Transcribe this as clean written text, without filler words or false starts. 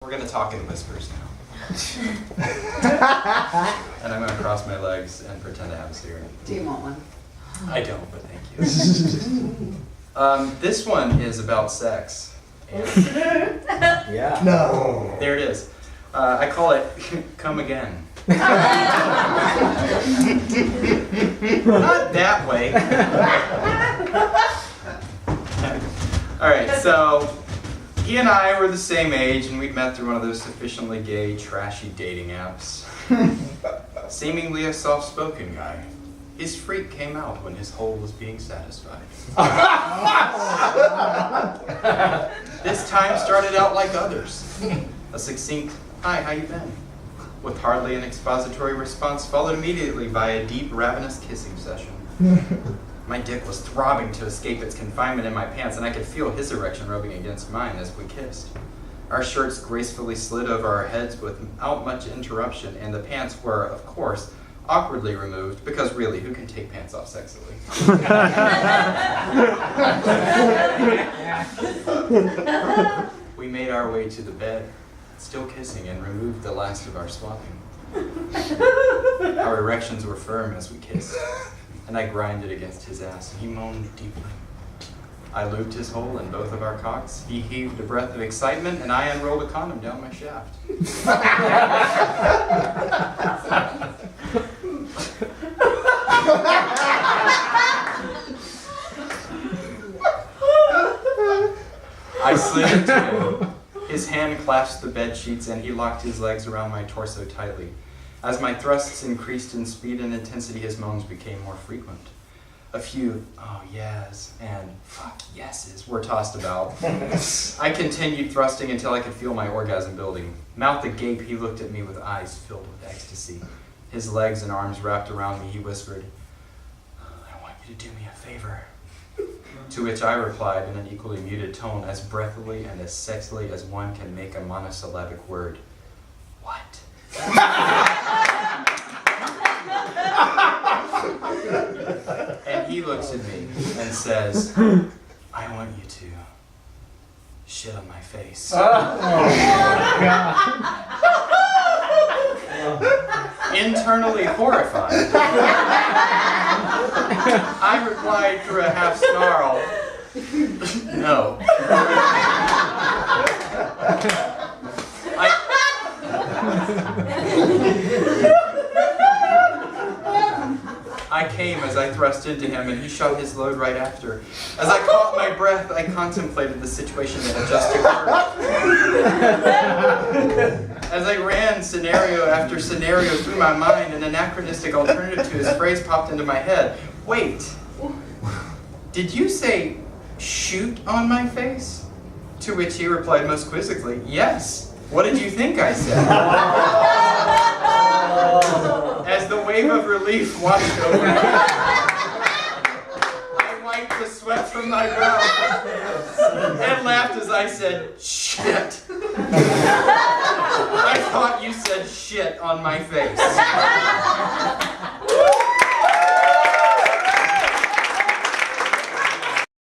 We're going to talk in whispers now. And I'm going to cross my legs and pretend to have a cigarette. Do you want one? I don't, but thank you. This one is about sex. And Yeah. No. there it is. I call it Come Again. Not that way. Alright, so he and I were the same age, and we'd met through one of those sufficiently gay, trashy dating apps. Seemingly a soft-spoken guy. His freak came out when his hole was being satisfied. This time started out like others. A succinct, "Hi, how you been?" with hardly an expository response, followed immediately by a deep, ravenous kissing session. My dick was throbbing to escape its confinement in my pants, and I could feel his erection rubbing against mine as we kissed. Our shirts gracefully slid over our heads without much interruption, and the pants were, of course, awkwardly removed, because really, who can take pants off sexily? We made our way to the bed, still kissing, and removed the last of our swapping. Our erections were firm as we kissed, and I grinded against his ass, and he moaned deeply. I lubed his hole in both of our cocks. He heaved a breath of excitement, and I unrolled a condom down my shaft. I slid into him. His hand clasped the bed sheets, and he locked his legs around my torso tightly. As my thrusts increased in speed and intensity, his moans became more frequent. A few "oh yes" and "fuck yeses" were tossed about. I continued thrusting until I could feel my orgasm building. Mouth agape, he looked at me with eyes filled with ecstasy. His legs and arms wrapped around me, he whispered, "I want you to do me a favor." To which I replied in an equally muted tone, as breathily and as sexily as one can make a monosyllabic word, "What?" And he looks at me and says, "I want you to shit on my face." Internally horrified, I replied through a half snarl, "No." I came as I thrust into him, and he shot his load right after. As I caught my breath, I contemplated the situation that had just occurred. As I ran scenario after scenario through my mind, an anachronistic alternative to his phrase popped into my head. Wait, did you say shoot on my face? To which he replied most quizzically, "Yes. What did you think I said?" As the wave of relief washed over me, I wiped the sweat from my brow and laughed as I said, "Shit." I thought you said shit on my face.